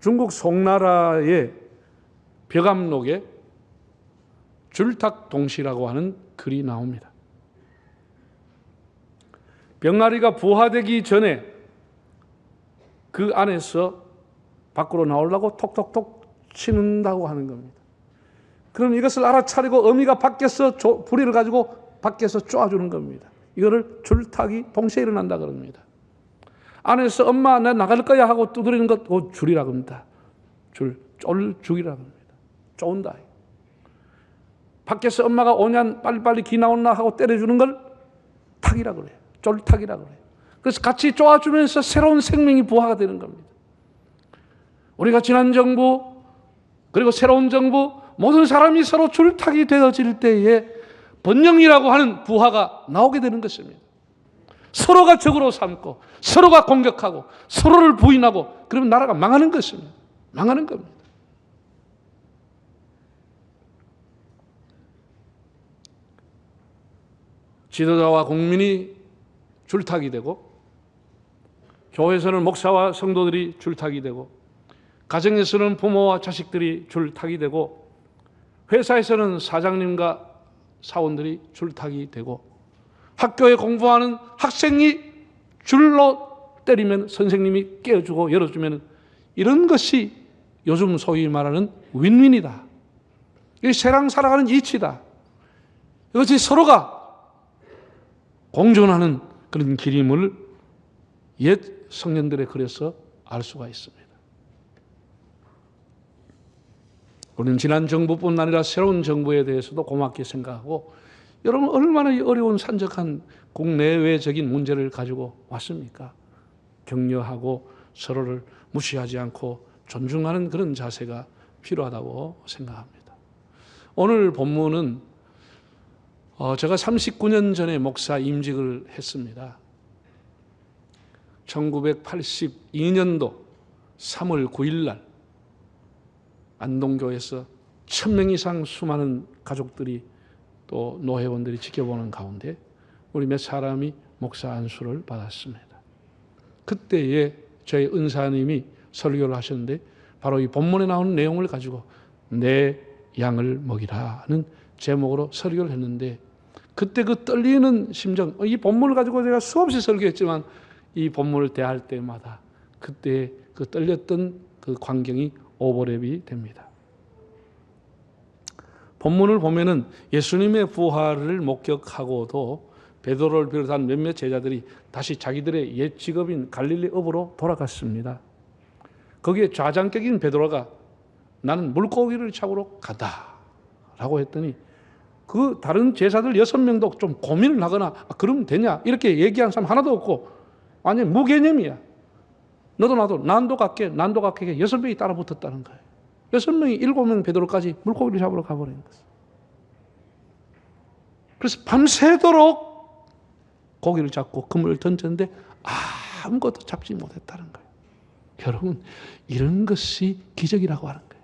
중국 송나라의 벽암록에 줄탁동시라고 하는 글이 나옵니다. 병아리가 부화되기 전에 그 안에서 밖으로 나오려고 톡톡톡 치는다고 하는 겁니다. 그럼 이것을 알아차리고 어미가 밖에서 부리를 가지고 밖에서 쪼아주는 겁니다. 이거를 줄탁이 동시에 일어난다 그럽니다. 안에서 엄마 나 나갈 거야 하고 두드리는 것 그거 줄이라고 합니다. 쫄죽이라고 합니다. 쪼은다. 밖에서 엄마가 오냐 빨리빨리 기 나온나 하고 때려주는 걸 탁이라고 그래요. 쫄탁이라고 그래요. 그래서 같이 쪼아주면서 새로운 생명이 부화가 되는 겁니다. 우리가 지난 정부 그리고 새로운 정부 모든 사람이 서로 줄탁이 되어질 때에 번영이라고 하는 부화가 나오게 되는 것입니다. 서로가 적으로 삼고 서로가 공격하고 서로를 부인하고 그러면 나라가 망하는 것입니다. 망하는 겁니다. 지도자와 국민이 줄탁이 되고 교회에서는 목사와 성도들이 줄탁이 되고 가정에서는 부모와 자식들이 줄탁이 되고 회사에서는 사장님과 사원들이 줄탁이 되고 학교에 공부하는 학생이 줄로 때리면 선생님이 깨워주고 열어주면 이런 것이 요즘 소위 말하는 윈윈이다. 이게 세상 살아가는 이치다. 이것이 서로가 공존하는 그런 길임을 옛 성년들의 글에서 알 수가 있습니다. 우리는 지난 정부뿐 아니라 새로운 정부에 대해서도 고맙게 생각하고 여러분 얼마나 어려운 산적한 국내외적인 문제를 가지고 왔습니까? 격려하고 서로를 무시하지 않고 존중하는 그런 자세가 필요하다고 생각합니다. 오늘 본문은 제가 39년 전에 목사 임직을 했습니다. 1982년도 3월 9일 날 안동교에서 1000명 이상 수많은 가족들이 또 노회원들이 지켜보는 가운데 우리 몇 사람이 목사 안수를 받았습니다. 그때에 저희 은사님이 설교를 하셨는데 바로 이 본문에 나오는 내용을 가지고 내 양을 먹이라는 제목으로 설교를 했는데 그때 그 떨리는 심정, 이 본문을 가지고 제가 수없이 설교했지만 이 본문을 대할 때마다 그때 그 떨렸던 그 광경이 오버랩이 됩니다. 본문을 보면은 예수님의 부활을 목격하고도 베드로를 비롯한 몇몇 제자들이 다시 자기들의 옛 직업인 갈릴리 읍으로 돌아갔습니다. 거기에 좌장격인 베드로가 나는 물고기를 잡으러 간다라고 했더니 그 다른 제자들 6명도 좀 고민을 하거나 그러면 되냐 이렇게 얘기한 사람 하나도 없고 완전 무개념이야. 너도 나도 난도 같게 6명이 따라 붙었다는 거예요. 6명이 7명 베드로까지 물고기를 잡으러 가버린 거예요. 그래서 밤새도록 고기를 잡고 그물을 던졌는데 아무것도 잡지 못했다는 거예요. 여러분 이런 것이 기적이라고 하는 거예요.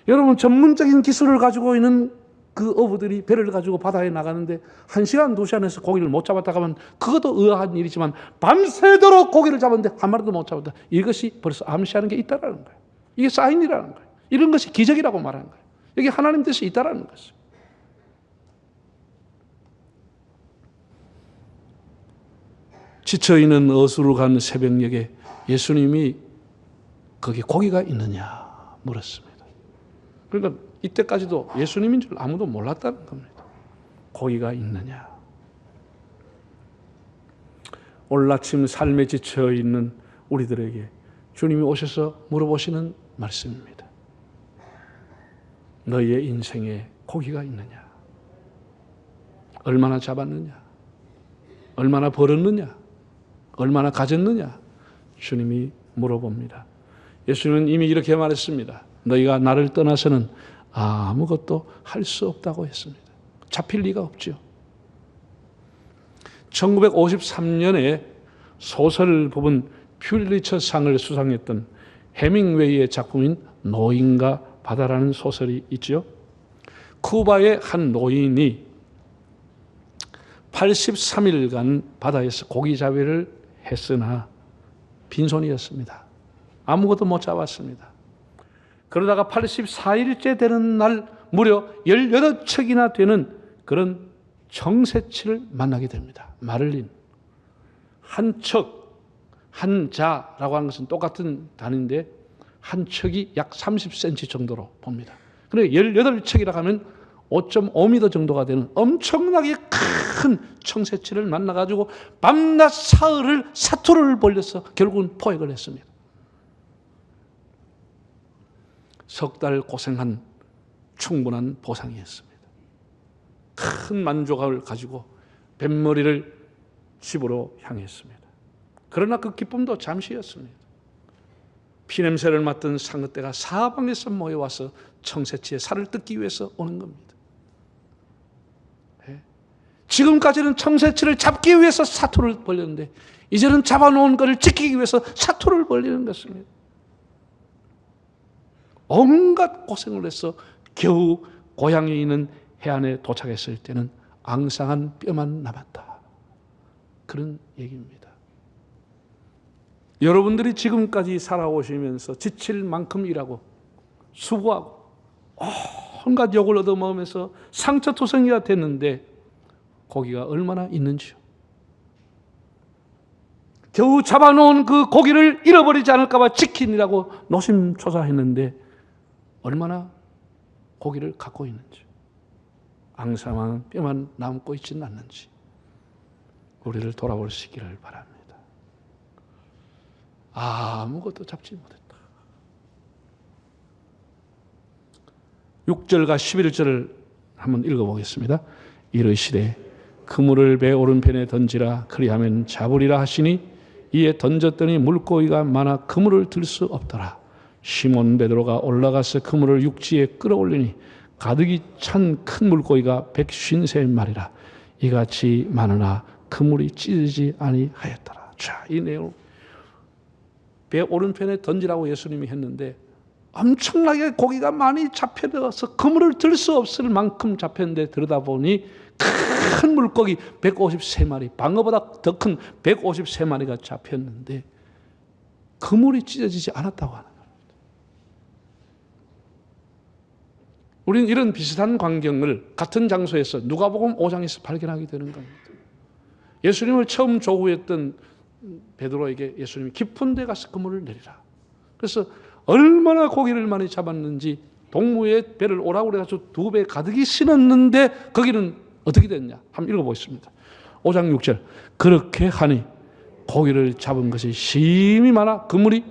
여러분 전문적인 기술을 가지고 있는 그 어부들이 배를 가지고 바다에 나가는데 1시간, 2시간에서 고기를 못 잡았다 하면 그것도 의아한 일이지만 밤새도록 고기를 잡았는데 한 마리도 못 잡았다. 이것이 벌써 암시하는 게 있다라는 거예요. 이게 사인이라는 거예요. 이런 것이 기적이라고 말하는 거예요. 여기 하나님 뜻이 있다라는 것이죠. 지쳐있는 어수룩한 새벽녘에 예수님이 거기 고기가 있느냐 물었습니다. 그러니까 이때까지도 예수님인 줄 아무도 몰랐다는 겁니다. 고기가 있느냐. 오늘 아침 삶에 지쳐있는 우리들에게 주님이 오셔서 물어보시는 말씀입니다. 너희의 인생에 고기가 있느냐? 얼마나 잡았느냐? 얼마나 벌었느냐? 얼마나 가졌느냐? 주님이 물어봅니다. 예수님은 이미 이렇게 말했습니다. 너희가 나를 떠나서는 아무것도 할 수 없다고 했습니다. 잡힐 리가 없죠. 1953년에 소설 부분 퓰리처상을 수상했던 해밍웨이의 작품인 노인과 바다라는 소설이 있죠. 쿠바의 한 노인이 83일간 바다에서 고기잡이를 했으나 빈손이었습니다. 아무것도 못 잡았습니다. 그러다가 84일째 되는 날 무려 18척이나 되는 그런 청새치를 만나게 됩니다. 마를린. 한 척, 한 자라고 하는 것은 똑같은 단위인데 한 척이 약 30cm 정도로 봅니다. 그리고 18척이라고 하면 5.5m 정도가 되는 엄청나게 큰 청새치를 만나가지고 밤낮 사흘을 사투를 벌려서 결국은 포획을 했습니다. 석 달 고생한 충분한 보상이었습니다. 큰 만족을 가지고 뱃머리를 집으로 향했습니다. 그러나 그 기쁨도 잠시였습니다. 피냄새를 맡던 상어떼가 사방에서 모여와서 청새치의 살을 뜯기 위해서 오는 겁니다. 지금까지는 청새치를 잡기 위해서 사투를 벌였는데 이제는 잡아놓은 것을 지키기 위해서 사투를 벌리는 것입니다. 온갖 고생을 해서 겨우 고향에 있는 해안에 도착했을 때는 앙상한 뼈만 남았다. 그런 얘기입니다. 여러분들이 지금까지 살아오시면서 지칠 만큼 일하고 수고하고 온갖 욕을 얻어먹으면서 상처투성이가 됐는데 고기가 얼마나 있는지요. 겨우 잡아놓은 그 고기를 잃어버리지 않을까 봐 지키느라고 노심초사했는데 얼마나 고기를 갖고 있는지, 앙상한 뼈만 남고 있지는 않는지 우리를 돌아볼 수 있기를 바랍니다. 아무것도 잡지 못했다. 6절과 11절을 한번 읽어보겠습니다. 이르시되 그물을 배 오른편에 던지라 그리하면 잡으리라 하시니 이에 던졌더니 물고기가 많아 그물을 들 수 없더라. 시몬 베드로가 올라가서 그물을 육지에 끌어올리니 가득이 찬 큰 물고기가 153마리라. 이같이 많으나 그물이 찢어지지 아니하였더라. 자, 이 내용 배 오른편에 던지라고 예수님이 했는데 엄청나게 고기가 많이 잡혀들어서 그물을 들 수 없을 만큼 잡혔는데 들여다보니 큰 물고기 153마리, 방어보다 더 큰 153마리가 잡혔는데 그물이 찢어지지 않았다고 하는 겁니다. 우리는 이런 비슷한 광경을 같은 장소에서 누가복음 5장에서 발견하게 되는 겁니다. 예수님을 처음 조구했던 베드로에게 예수님이 깊은 데 가서 그물을 내리라. 그래서 얼마나 고기를 많이 잡았는지 동무에 배를 오라고 그래가지고 2배 가득이 실었는데 거기는 어떻게 됐냐? 한번 읽어보겠습니다. 5장 6절. 그렇게 하니 고기를 잡은 것이 심히 많아 그물이,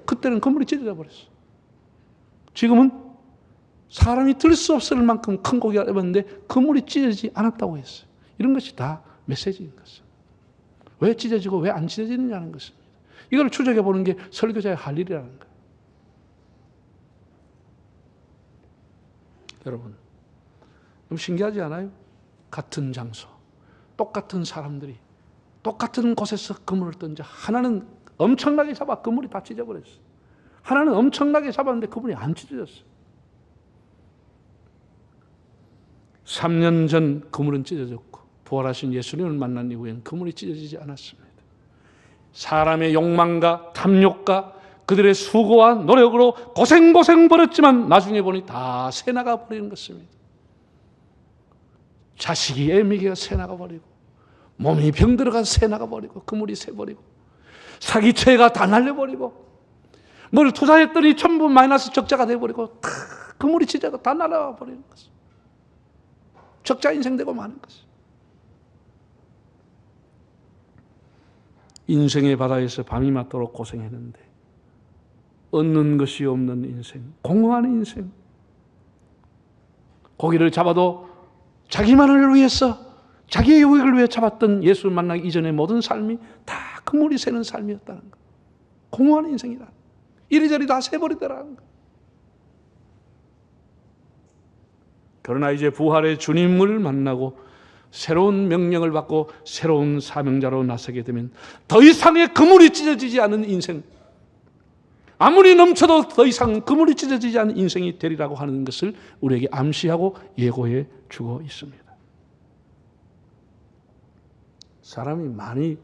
그때는 그물이 찢어져 버렸어. 지금은 사람이 들 수 없을 만큼 큰 고기가 잡았는데 그물이 찢어지지 않았다고 했어요. 이런 것이 다 메시지인 것입니다. 왜 찢어지고 왜 안 찢어지느냐는 것입니다. 이걸 추적해 보는 게 설교자의 할 일이라는 거예요. 여러분, 너무 신기하지 않아요? 같은 장소, 똑같은 사람들이 똑같은 곳에서 그물을 던져 하나는 엄청나게 잡아 그물이 다 찢어버렸어요. 하나는 엄청나게 잡았는데 그물이 안 찢어졌어요. 3년 전 그물은 찢어졌고 부활하신 예수님을 만난 이후에는 그물이 찢어지지 않았습니다. 사람의 욕망과 탐욕과 그들의 수고와 노력으로 고생 벌었지만 나중에 보니 다 새나가 버리는 것입니다. 자식이 애미가 새나가 버리고 몸이 병들어가 새나가 버리고 그물이 새버리고 사기채가 다 날려버리고 뭘 투자했더니 전부 마이너스 적자가 돼버리고 다 그물이 찢어가 다 날아와 버리는 것입니다. 적자 인생 되고 마는 것입니다. 인생의 바다에서 밤이 맞도록 고생했는데 얻는 것이 없는 인생, 공허한 인생. 고기를 잡아도 자기만을 위해서, 자기의 유익을 위해 잡았던 예수를 만나기 이전의 모든 삶이 다 그물이 새는 삶이었다는 것. 공허한 인생이다. 이리저리 다 새버리더라는 것. 그러나 이제 부활의 주님을 만나고 새로운 명령을 받고 새로운 사명자로 나서게 되면 더 이상의 그물이 찢어지지 않은 인생, 아무리 넘쳐도 더 이상 그물이 찢어지지 않은 인생이 되리라고 하는 것을 우리에게 암시하고 예고해 주고 있습니다. 사람이 많이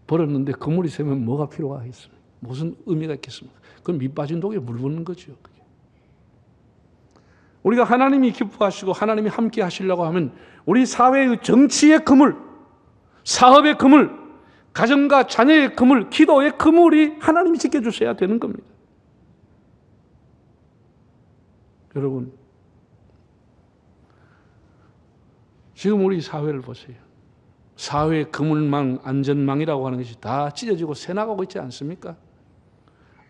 벌었는데 그물이 새면 뭐가 필요가 있습니까? 무슨 의미가 있겠습니까? 그건 밑 빠진 독에 물 붓는 거죠. 그게. 우리가 하나님이 기뻐하시고 하나님이 함께 하시려고 하면 우리 사회의 정치의 그물, 사업의 그물, 가정과 자녀의 그물, 기도의 그물이 하나님이 지켜주셔야 되는 겁니다. 여러분, 지금 우리 사회를 보세요. 사회 그물망, 안전망이라고 하는 것이 다 찢어지고 새나가고 있지 않습니까?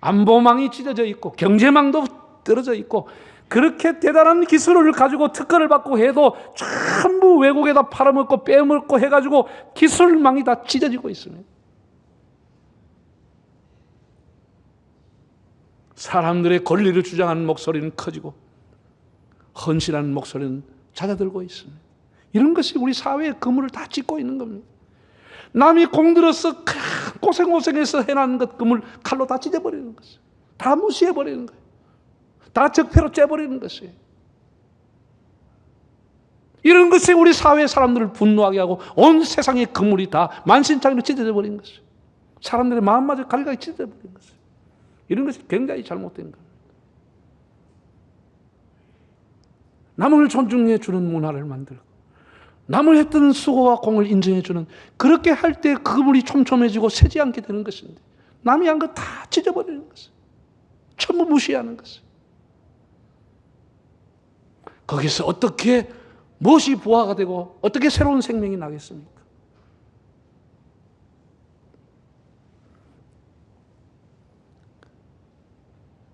안보망이 찢어져 있고 경제망도 떨어져 있고 그렇게 대단한 기술을 가지고 특허를 받고 해도 전부 외국에다 팔아먹고 빼먹고 해가지고 기술망이 다 찢어지고 있습니다. 사람들의 권리를 주장하는 목소리는 커지고 헌신하는 목소리는 잦아들고 있습니다. 이런 것이 우리 사회의 그물을 다 찢고 있는 겁니다. 남이 공들여서 고생해서 해놨는 것 그물 칼로 다 찢어버리는 것이에요. 다 무시해버리는 거예요. 다 적폐로 째버리는 것이에요. 이런 것이 우리 사회 사람들을 분노하게 하고 온 세상의 그물이 다 만신창이로 찢어져 버린 것이에요. 사람들의 마음마저 갈가게 찢어져 버린 것이에요. 이런 것이 굉장히 잘못된 겁니다. 남을 존중해 주는 문화를 만들고 남을 했던 수고와 공을 인정해 주는, 그렇게 할 때 그물이 촘촘해지고 새지 않게 되는 것인데 남이 한 거 다 찢어버리는 것이에요. 전부 무시하는 것이에요. 거기서 어떻게 무엇이 부화가 되고 어떻게 새로운 생명이 나겠습니까?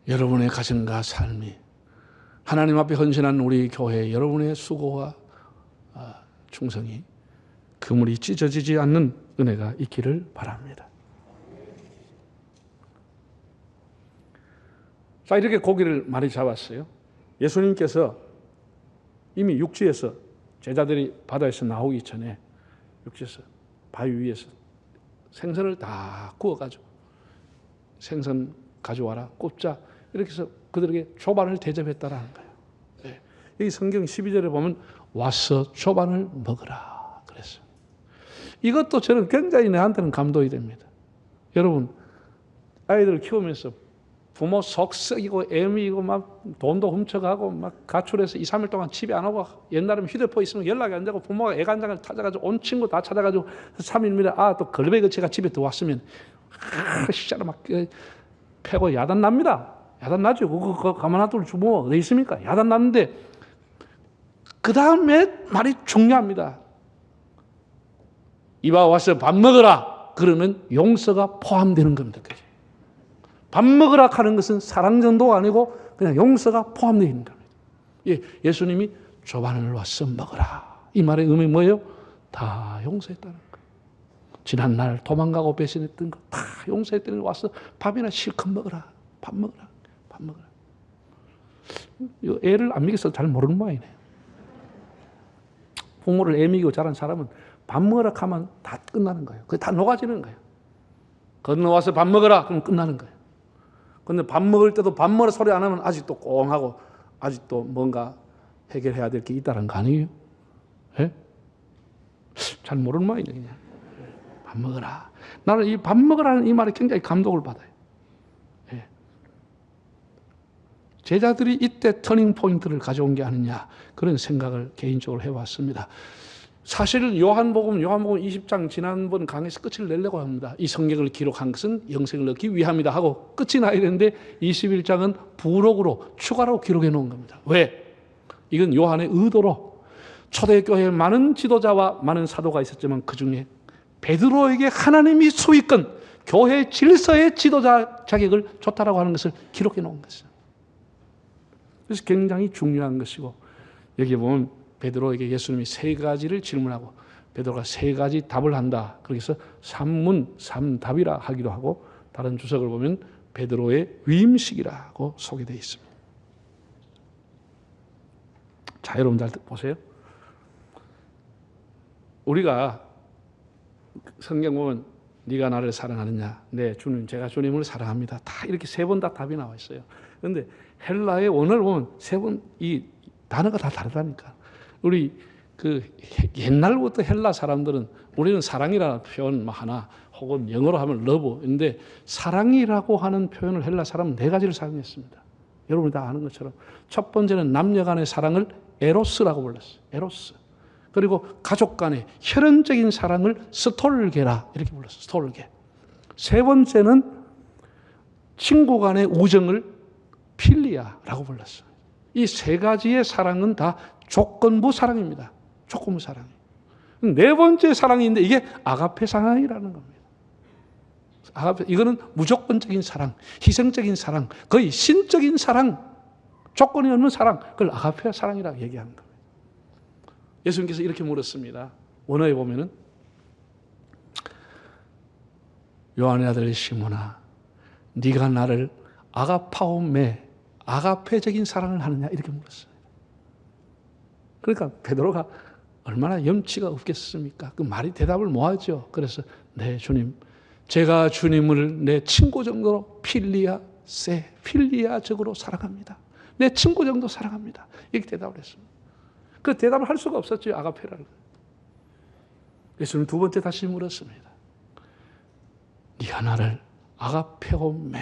여러분의 가정과 삶이 하나님 앞에 헌신한 우리 교회 여러분의 수고와 충성이 그물이 찢어지지 않는 은혜가 있기를 바랍니다. 자, 이렇게 고기를 많이 잡았어요. 예수님께서 이미 육지에서 제자들이 바다에서 나오기 전에 육지에서 바위 위에서 생선을 다 구워가지고 생선 가져와라, 꼽자, 이렇게 해서 그들에게 초반을 대접했다라는 거예요. 네. 여기 성경 12절에 보면 와서 초반을 먹으라 그랬어요. 이것도 저는 굉장히 내한테는 감동이 됩니다. 여러분, 아이들 키우면서 부모 속 썩이고 애미고 막 돈도 훔쳐가고 막 가출해서 2, 3일 동안 집에 안 오고, 옛날에는 휴대폰 있으면 연락이 안 되고 부모가 애간장을 찾아가지고 온 친구 다 찾아가지고 3일이면 또 걸베거치가 집에 들어왔으면 시자로 막 패고 야단 납니다. 야단 나죠. 그거 가만 놔둘 주모 어디 있습니까? 야단 났는데 그 다음에 말이 중요합니다. 이봐 와서 밥 먹어라. 그러면 용서가 포함되는 겁니다. 밥 먹으라 하는 것은 사랑 정도가 아니고 그냥 용서가 포함되어 있는 겁니다. 예수님이 조반을 와서 먹으라. 이 말의 의미 뭐예요? 다 용서했다는 거예요. 지난날 도망가고 배신했던 거 다 용서했더니 와서 밥이나 실컷 먹어라. 밥 먹어라. 밥 먹어라. 애를 안 먹여서 잘 모르는 모양이네요. 부모를 애 먹이고 자란 사람은 밥 먹으라 하면 다 끝나는 거예요. 그게 다 녹아지는 거예요. 건너와서 밥 먹어라. 그럼 끝나는 거예요. 근데 밥 먹을 때도 밥 먹으라 소리 안 하면 아직도 꽁하고 아직도 뭔가 해결해야 될 게 있다는 거 아니에요? 예? 잘 모르는 모양이네, 그냥. 밥 먹어라. 나는 이 밥 먹으라는 이 말에 굉장히 감동을 받아요. 예. 제자들이 이때 터닝 포인트를 가져온 게 아니냐, 그런 생각을 개인적으로 해왔습니다. 사실 요한복음 20장 지난번 강의에서 끝을 내려고 합니다. 이 성경을 기록한 것은 영생을 얻기 위함이다 하고 끝이 나야 되는데 21장은 부록으로 추가로 기록해 놓은 겁니다. 왜? 이건 요한의 의도로 초대교회에 많은 지도자와 많은 사도가 있었지만 그중에 베드로에게 하나님이 수익권 교회 질서의 지도자 자격을 줬다라고 하는 것을 기록해 놓은 것이죠. 그래서 굉장히 중요한 것이고, 여기 보면 베드로에게 예수님이 3가지를 질문하고 베드로가 3가지 답을 한다. 그래서 3문 3답이라 하기도 하고, 다른 주석을 보면 베드로의 위임식이라고 소개되어 있습니다. 자, 여러분 잘 보세요. 우리가 성경 보면 네가 나를 사랑하느냐? 네, 주님, 제가 주님을 사랑합니다. 다 이렇게 3번 다 답이 나와 있어요. 그런데 헬라의 원어를 보면 3번 이 단어가 다 다르다니까. 우리 그 옛날부터 헬라 사람들은 우리는 사랑이라는 표현 하나 혹은 영어로 하면 러브인데 사랑이라고 하는 표현을 헬라 사람은 네 가지를 사용했습니다. 여러분이 다 아는 것처럼 첫 번째는 남녀 간의 사랑을 에로스라고 불렀어요. 에로스. 그리고 가족 간의 혈연적인 사랑을 스톨게라 이렇게 불렀어요. 스톨게. 세 번째는 친구 간의 우정을 필리아라고 불렀어요. 이 세 가지의 사랑은 다 조건부 사랑입니다. 조건부 사랑. 네 번째 사랑인데 이게 아가페 사랑이라는 겁니다. 아가페, 이거는 무조건적인 사랑, 희생적인 사랑, 거의 신적인 사랑, 조건이 없는 사랑, 그걸 아가페 사랑이라고 얘기하는 겁니다. 예수님께서 이렇게 물었습니다. 원어에 보면은 요한의 아들 시몬아, 네가 나를 아가파오메, 아가페적인 사랑을 하느냐 이렇게 물었어요. 그러니까 베드로가 얼마나 염치가 없겠습니까? 그 말이 대답을 못하죠. 그래서 네 주님, 제가 주님을 내 친구 정도로 필리아적으로 사랑합니다. 내 친구 정도 사랑합니다. 이렇게 대답을 했습니다. 그 대답을 할 수가 없었죠. 아가페라는. 예수님 두 번째 다시 물었습니다. 네가 나를 아가페오메,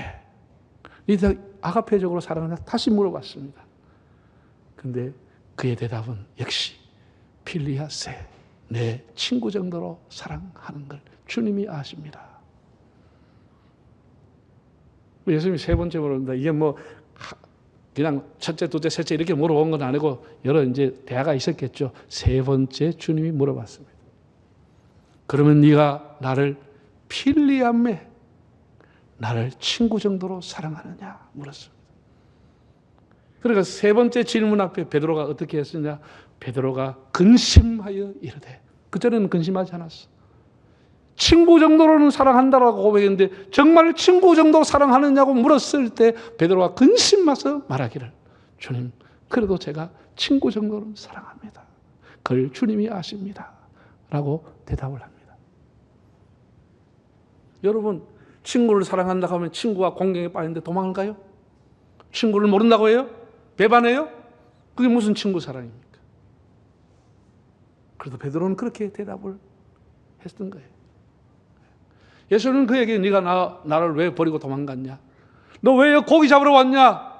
네가 아가페적으로 사랑하냐? 다시 물어봤습니다. 근데 그의 대답은 역시 필리아세, 내 친구 정도로 사랑하는 걸 주님이 아십니다. 예수님이 세 번째 물어본다. 이게 뭐 그냥 첫째, 둘째, 셋째 이렇게 물어본 건 아니고 여러 이제 대화가 있었겠죠. 세 번째 주님이 물어봤습니다. 그러면 네가 나를 필리아메, 나를 친구 정도로 사랑하느냐 물었습니다. 그러니까 세 번째 질문 앞에 베드로가 어떻게 했느냐? 베드로가 근심하여 이르되, 그전에는 근심하지 않았어. 친구 정도로는 사랑한다라고 고백했는데 정말 친구 정도 사랑하느냐고 물었을 때 베드로가 근심해서 말하기를, 주님, 그래도 제가 친구 정도는 사랑합니다. 그걸 주님이 아십니다. 라고 대답을 합니다. 여러분, 친구를 사랑한다고 하면 친구가 공경에 빠졌는데 도망을 가요? 친구를 모른다고 해요? 배반해요? 그게 무슨 친구 사랑입니까? 그래도 베드로는 그렇게 대답을 했던 거예요. 예수님은 그에게 네가 나를 왜 버리고 도망갔냐? 너 왜 고기 잡으러 왔냐?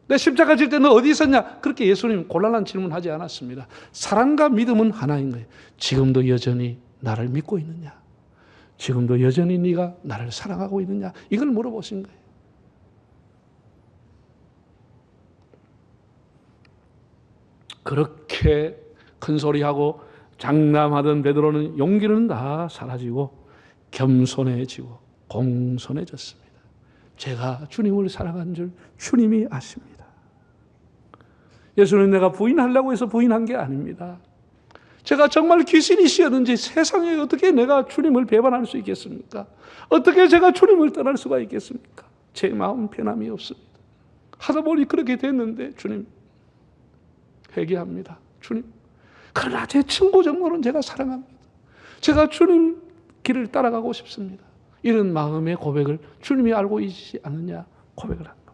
내 십자가 질 때 너 어디 있었냐? 그렇게 예수님 곤란한 질문하지 않았습니다. 사랑과 믿음은 하나인 거예요. 지금도 여전히 나를 믿고 있느냐? 지금도 여전히 네가 나를 사랑하고 있느냐? 이걸 물어보신 거예요. 그렇게 큰 소리하고 장담하던 베드로는 용기는 다 사라지고 겸손해지고 공손해졌습니다. 제가 주님을 사랑한 줄 주님이 아십니다. 예수는 내가 부인하려고 해서 부인한 게 아닙니다. 제가 정말 귀신이시었는지 세상에 어떻게 내가 주님을 배반할 수 있겠습니까? 어떻게 제가 주님을 떠날 수가 있겠습니까? 제 마음 변함이 없습니다. 하다 보니 그렇게 됐는데 주님 회개합니다. 주님, 그러나 제 친구 정도는 제가 사랑합니다. 제가 주님 길을 따라가고 싶습니다. 이런 마음의 고백을 주님이 알고 있지 않느냐 고백을 한 겁니다.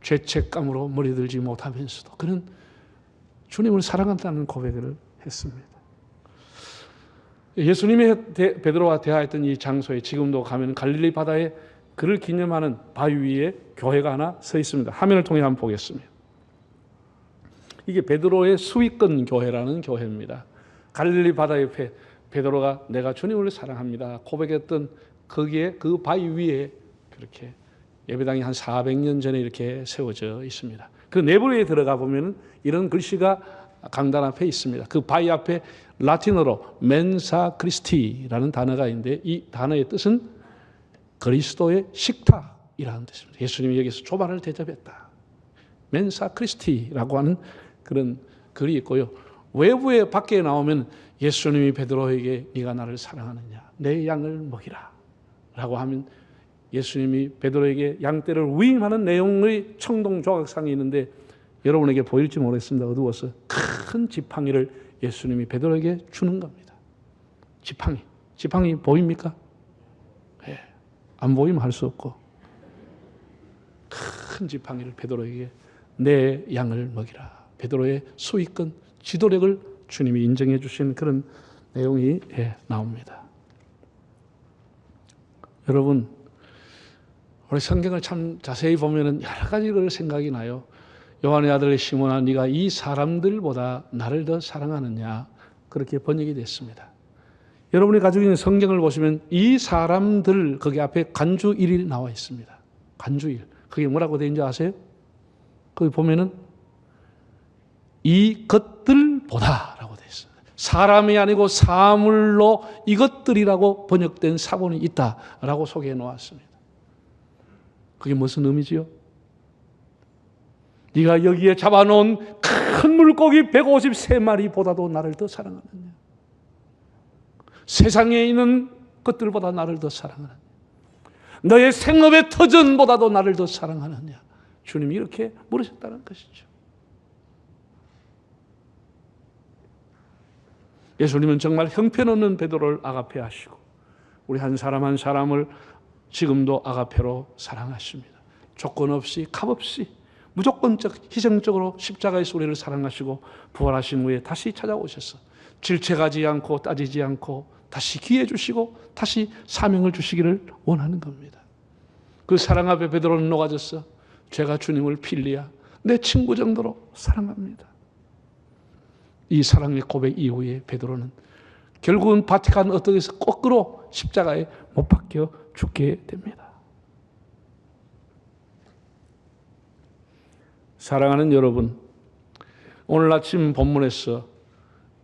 죄책감으로 머리들지 못하면서도 그는 주님을 사랑한다는 고백을 했습니다. 예수님이 베드로와 대화했던 이 장소에 지금도 가면 갈릴리 바다에 그를 기념하는 바위 위에 교회가 하나 서 있습니다. 화면을 통해 한번 보겠습니다. 이게 베드로의 수위권 교회라는 교회입니다. 갈릴리 바다 옆에 베드로가 내가 주님을 사랑합니다 고백했던 거기에 그 바위 위에 그렇게 예배당이 한 400년 전에 이렇게 세워져 있습니다. 그 내부에 들어가 보면 이런 글씨가 강단 앞에 있습니다. 그 바위 앞에 라틴어로 멘사 크리스티라는 단어가 있는데 이 단어의 뜻은 그리스도의 식탁이라는 뜻입니다. 예수님이 여기서 조반을 대접했다. 멘사 크리스티라고 하는 그런 글이 있고요. 외부에 밖에 나오면 예수님이 베드로에게 네가 나를 사랑하느냐? 내 양을 먹이라 라고 하면 예수님이 베드로에게 양떼를 위임하는 내용의 청동 조각상이 있는데 여러분에게 보일지 모르겠습니다. 어두워서 큰 지팡이를 예수님이 베드로에게 주는 겁니다. 지팡이 보입니까? 네. 안 보이면 할 수 없고 큰 지팡이를 베드로에게 내 양을 먹이라 베드로의 수위권 지도력을 주님이 인정해 주신 그런 내용이 나옵니다. 여러분, 우리 성경을 참 자세히 보면은 여러 가지를 생각이 나요. 요한의 아들 시몬아, 네가 이 사람들보다 나를 더 사랑하느냐, 그렇게 번역이 됐습니다. 여러분이 가지고 있는 성경을 보시면 이 사람들, 거기 앞에 간주일이 나와 있습니다. 간주일. 그게 뭐라고 되어 있는지 아세요? 거기 보면은 이것들보다 라고 되어 있어요. 사람이 아니고 사물로 이것들이라고 번역된 사본이 있다라고 소개해 놓았습니다. 그게 무슨 의미지요? 네가 여기에 잡아놓은 큰 물고기 153마리보다도 나를 더 사랑하느냐? 세상에 있는 것들보다 나를 더 사랑하느냐? 너의 생업의 터전보다도 나를 더 사랑하느냐? 주님이 이렇게 물으셨다는 것이죠. 예수님은 정말 형편없는 베드로를 아가페하시고 우리 한 사람 한 사람을 지금도 아가페로 사랑하십니다. 조건 없이 값없이 무조건적 희생적으로 십자가에서 우리를 사랑하시고 부활하신 후에 다시 찾아오셔서 질책하지 않고 따지지 않고 다시 기회 주시고 다시 사명을 주시기를 원하는 겁니다. 그 사랑 앞에 베드로는 녹아졌어. 제가 주님을 필리야 내 친구 정도로 사랑합니다. 이 사랑의 고백 이후에 베드로는 결국은 바티칸 어떻게해서 거꾸로 십자가에 못 박혀 죽게 됩니다. 사랑하는 여러분, 오늘 아침 본문에서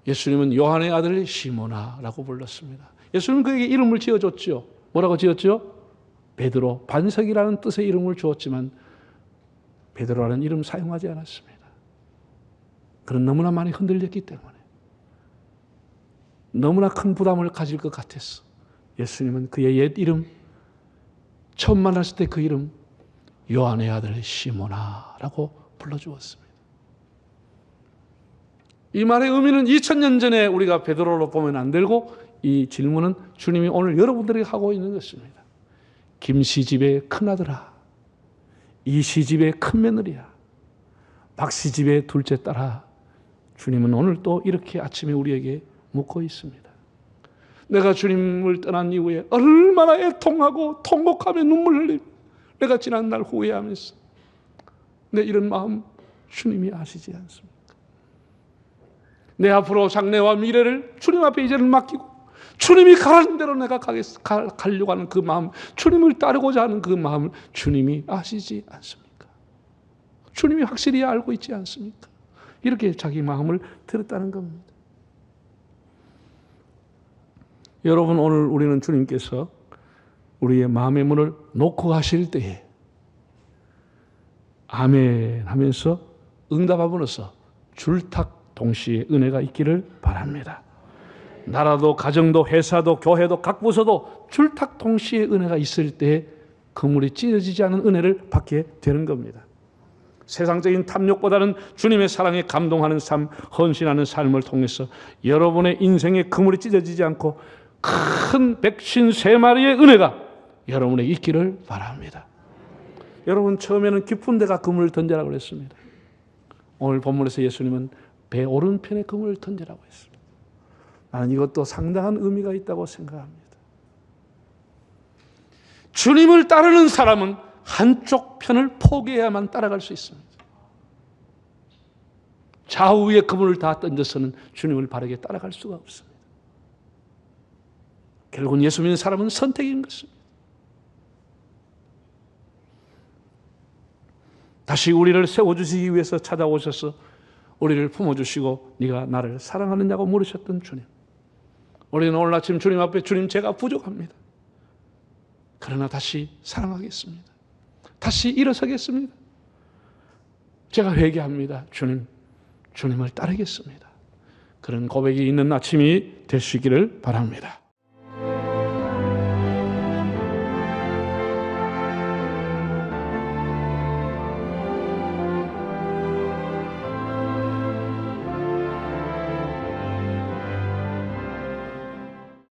예수님은 요한의 아들 시몬아라고 불렀습니다. 예수님은 그에게 이름을 지어줬죠. 뭐라고 지었죠? 베드로, 반석이라는 뜻의 이름을 주었지만 베드로라는 이름 사용하지 않았습니다. 그는 너무나 많이 흔들렸기 때문에 너무나 큰 부담을 가질 것 같았어. 예수님은 그의 옛 이름, 처음 만났을 때 그 이름 요한의 아들 시몬아라고 불러주었습니다. 이 말의 의미는 2000년 전에 우리가 베드로로 보면 안 되고 이 질문은 주님이 오늘 여러분들에게 하고 있는 것입니다. 김씨집의 큰아들아, 이씨집의 큰며느리야, 박씨집의 둘째 딸아, 주님은 오늘 또 이렇게 아침에 우리에게 묻고 있습니다. 내가 주님을 떠난 이후에 얼마나 애통하고 통곡하며 눈물 흘리며 내가 지난 날 후회하면서 내 이런 마음 주님이 아시지 않습니까? 내 앞으로 장래와 미래를 주님 앞에 이제는 맡기고 주님이 가라는 대로 내가 가려고 하는 그 마음, 주님을 따르고자 하는 그 마음을 주님이 아시지 않습니까? 주님이 확실히 알고 있지 않습니까? 이렇게 자기 마음을 들었다는 겁니다. 여러분, 오늘 우리는 주님께서 우리의 마음의 문을 놓고 하실 때에 아멘 하면서 응답함으로써 줄탁 동시에 은혜가 있기를 바랍니다. 나라도 가정도 회사도 교회도 각 부서도 줄탁 동시에 은혜가 있을 때 그물이 찢어지지 않은 은혜를 받게 되는 겁니다. 세상적인 탐욕보다는 주님의 사랑에 감동하는 삶, 헌신하는 삶을 통해서 여러분의 인생의 그물이 찢어지지 않고 큰 백신 3마리의 은혜가 여러분에게 있기를 바랍니다. 여러분, 처음에는 깊은 데가 그물을 던지라고 그랬습니다. 오늘 본문에서 예수님은 배 오른편에 그물을 던지라고 했습니다. 나는 이것도 상당한 의미가 있다고 생각합니다. 주님을 따르는 사람은 한쪽 편을 포기해야만 따라갈 수 있습니다. 좌우에 그물을 다 던져서는 주님을 바르게 따라갈 수가 없습니다. 결국은 예수 믿는 사람은 선택인 것입니다. 다시 우리를 세워주시기 위해서 찾아오셔서 우리를 품어주시고 네가 나를 사랑하느냐고 물으셨던 주님. 우리는 오늘 아침 주님 앞에 주님 제가 부족합니다. 그러나 다시 사랑하겠습니다. 다시 일어서겠습니다. 제가 회개합니다. 주님, 주님을 따르겠습니다. 그런 고백이 있는 아침이 되시기를 바랍니다.